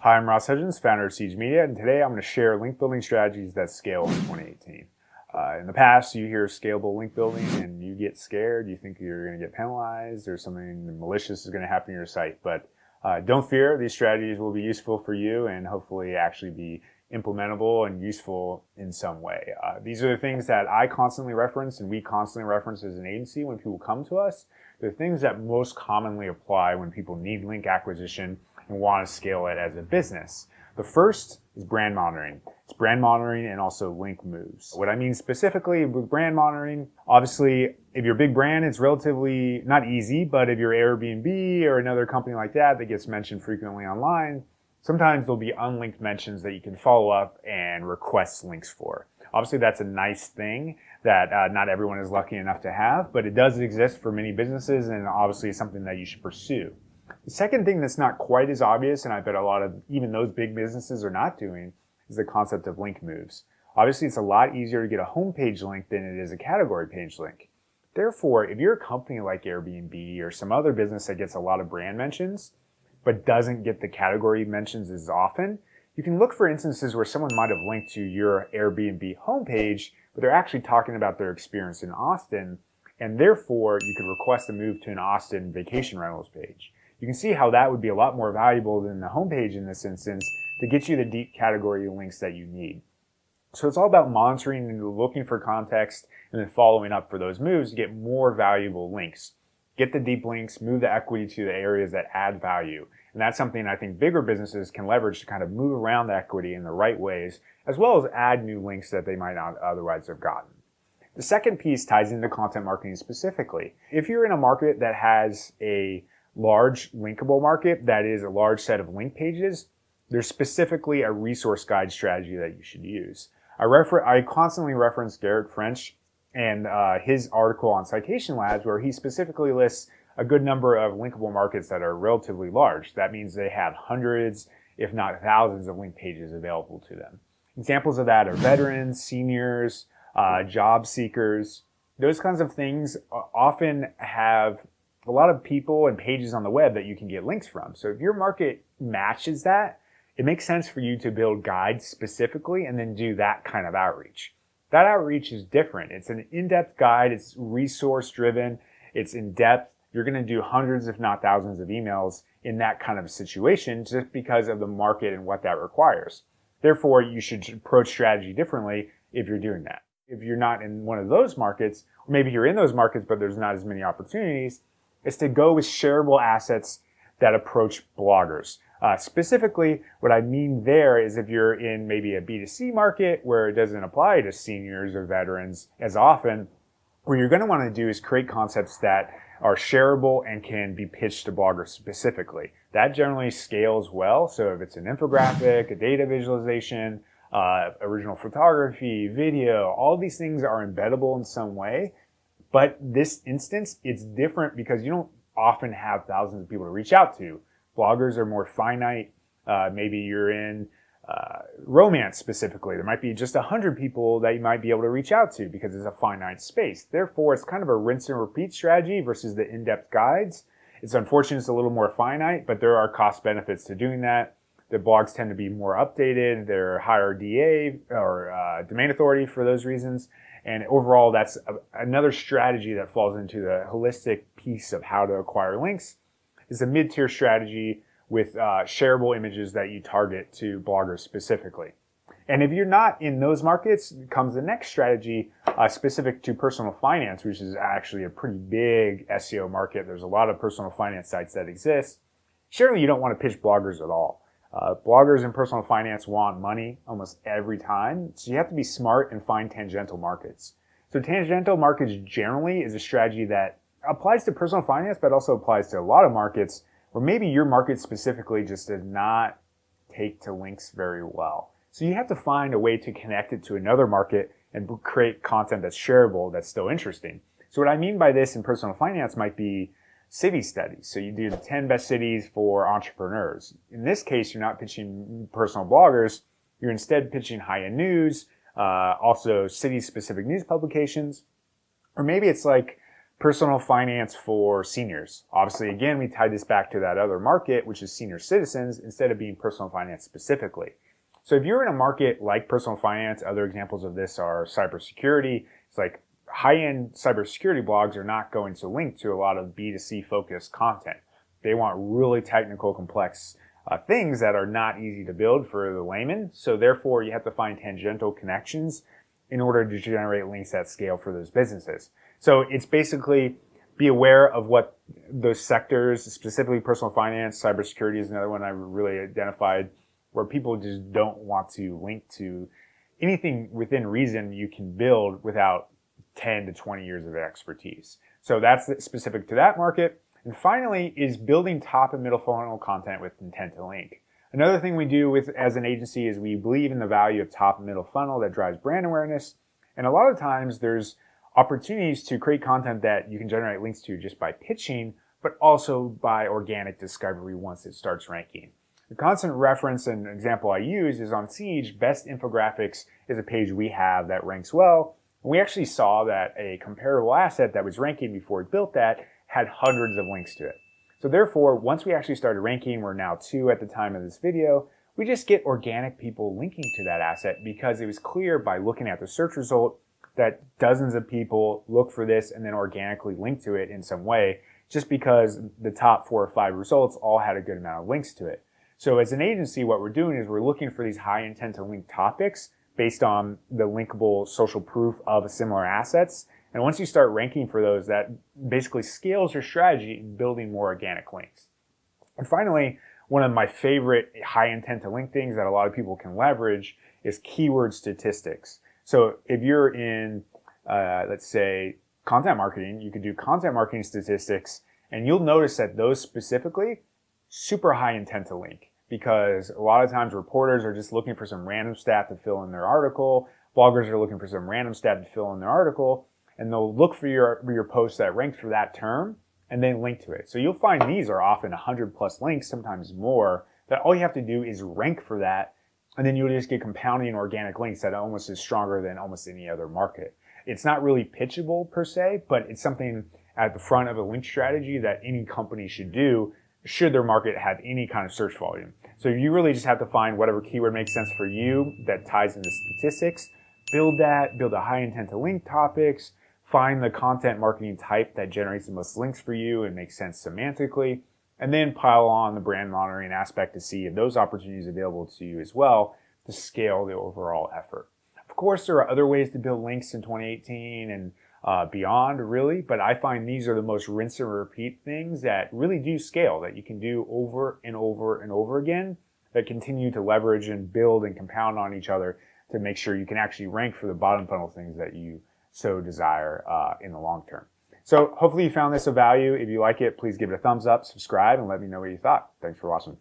Hi, I'm Ross Hudgens, founder of Siege Media, and today I'm going to share link building strategies that scale in 2018. In the past, you hear scalable link building and you get scared. You think you're going to get penalized or something malicious is going to happen to your site. But don't fear, these strategies will be useful for you and hopefully actually be implementable and useful in some way. These are the things that I constantly reference and we constantly reference as an agency when people come to us. They're things that most commonly apply when people need link acquisition and want to scale it as a business. The first is brand monitoring. It's brand monitoring and also link moves. What I mean specifically with brand monitoring, obviously, if you're a big brand, it's relatively not easy, but if you're Airbnb or another company like that gets mentioned frequently online, sometimes there'll be unlinked mentions that you can follow up and request links for. Obviously, that's a nice thing that not everyone is lucky enough to have, but it does exist for many businesses and obviously it's something that you should pursue. The second thing that's not quite as obvious, and I bet a lot of even those big businesses are not doing, is the concept of link moves. Obviously, it's a lot easier to get a homepage link than it is a category page link. Therefore, if you're a company like Airbnb or some other business that gets a lot of brand mentions, but doesn't get the category mentions as often, you can look for instances where someone might have linked to your Airbnb homepage, but they're actually talking about their experience in Austin, and therefore you could request a move to an Austin vacation rentals page. You can see how that would be a lot more valuable than the homepage in this instance to get you the deep category links that you need. So it's all about monitoring and looking for context and then following up for those moves to get more valuable links. Get the deep links, move the equity to the areas that add value. And that's something I think bigger businesses can leverage to kind of move around the equity in the right ways, as well as add new links that they might not otherwise have gotten. The second piece ties into content marketing specifically. If you're in a market that has a large linkable market, that is a large set of link pages, there's specifically a resource guide strategy that you should use. I constantly reference Garrett French and his article on Citation Labs where he specifically lists a good number of linkable markets that are relatively large. That means they have hundreds, if not thousands of link pages available to them. Examples of that are veterans, seniors, job seekers. Those kinds of things often have a lot of people and pages on the web that you can get links from. So if your market matches that, it makes sense for you to build guides specifically and then do that kind of outreach. That outreach is different. It's an in-depth guide. It's resource-driven. It's in-depth. You're going to do hundreds, if not thousands of emails in that kind of situation just because of the market and what that requires. Therefore, you should approach strategy differently if you're doing that. If you're not in one of those markets, or maybe you're in those markets, but there's not as many opportunities, is to go with shareable assets that approach bloggers. Specifically, what I mean there is if you're in maybe a B2C market where it doesn't apply to seniors or veterans as often, what you're going to want to do is create concepts that are shareable and can be pitched to bloggers specifically. That generally scales well. So if it's an infographic, a data visualization, original photography, video, all these things are embeddable in some way. But this instance, it's different because you don't often have thousands of people to reach out to. Bloggers are more finite. Maybe you're in romance specifically. There might be just 100 people that you might be able to reach out to because it's a finite space. Therefore, it's kind of a rinse and repeat strategy versus the in-depth guides. It's unfortunate it's a little more finite, but there are cost benefits to doing that. The blogs tend to be more updated. They're higher DA or domain authority for those reasons. And overall, that's another strategy that falls into the holistic piece of how to acquire links. It's a mid-tier strategy with shareable images that you target to bloggers specifically. And if you're not in those markets, comes the next strategy specific to personal finance, which is actually a pretty big SEO market. There's a lot of personal finance sites that exist. Surely you don't want to pitch bloggers at all. Bloggers in personal finance want money almost every time, so you have to be smart and find tangential markets. So tangential markets generally is a strategy that applies to personal finance, but also applies to a lot of markets where maybe your market specifically just does not take to links very well. So you have to find a way to connect it to another market and create content that's shareable, that's still interesting. So what I mean by this in personal finance might be city studies. So you do the 10 best cities for entrepreneurs. In this case, you're not pitching personal bloggers. You're instead pitching high-end news, also city-specific news publications. Or maybe it's like personal finance for seniors. Obviously, again, we tied this back to that other market, which is senior citizens, instead of being personal finance specifically. So if you're in a market like personal finance, other examples of this are cybersecurity. It's like high-end cybersecurity blogs are not going to link to a lot of B2C focused content. They want really technical, complex things that are not easy to build for the layman. So therefore, you have to find tangential connections in order to generate links at scale for those businesses. So it's basically be aware of what those sectors, specifically personal finance, cybersecurity is another one I really identified, where people just don't want to link to anything within reason you can build without 10 to 20 years of expertise. So that's specific to that market. And finally is building top and middle funnel content with intent to link. Another thing we do as an agency is we believe in the value of top and middle funnel that drives brand awareness. And a lot of times there's opportunities to create content that you can generate links to just by pitching, but also by organic discovery once it starts ranking. The constant reference and example I use is on Siege. Best Infographics is a page we have that ranks well. And we actually saw that a comparable asset that was ranking before it built that had hundreds of links to it. So therefore, once we actually started ranking, we're now 2 at the time of this video, we just get organic people linking to that asset because it was clear by looking at the search result that dozens of people look for this and then organically link to it in some way, just because the top 4 or 5 results all had a good amount of links to it. So as an agency, what we're doing is we're looking for these high intent to link topics based on the linkable social proof of similar assets. And once you start ranking for those, that basically scales your strategy in building more organic links. And finally, one of my favorite high intent to link things that a lot of people can leverage is keyword statistics. So if you're in, let's say, content marketing, you could do content marketing statistics, and you'll notice that those specifically, super high intent to link, because a lot of times reporters are just looking for some random stat to fill in their article. Bloggers are looking for some random stat to fill in their article, and they'll look for your post that ranks for that term and then link to it. So you'll find these are often 100 plus links, sometimes more, that all you have to do is rank for that. And then you'll just get compounding organic links that almost is stronger than almost any other market. It's not really pitchable per se, but it's something at the front of a link strategy that any company should do should their market have any kind of search volume. So you really just have to find whatever keyword makes sense for you that ties into statistics, build a high intent to link topics, find the content marketing type that generates the most links for you and makes sense semantically, and then pile on the brand monitoring aspect to see if those opportunities are available to you as well to scale the overall effort. Of course, there are other ways to build links in 2018 and beyond, really, but I find these are the most rinse and repeat things that really do scale, that you can do over and over and over again, that continue to leverage and build and compound on each other to make sure you can actually rank for the bottom funnel things that you so desire in the long term. So hopefully you found this of value. If you like it, please give it a thumbs up, subscribe, and let me know what you thought. Thanks for watching.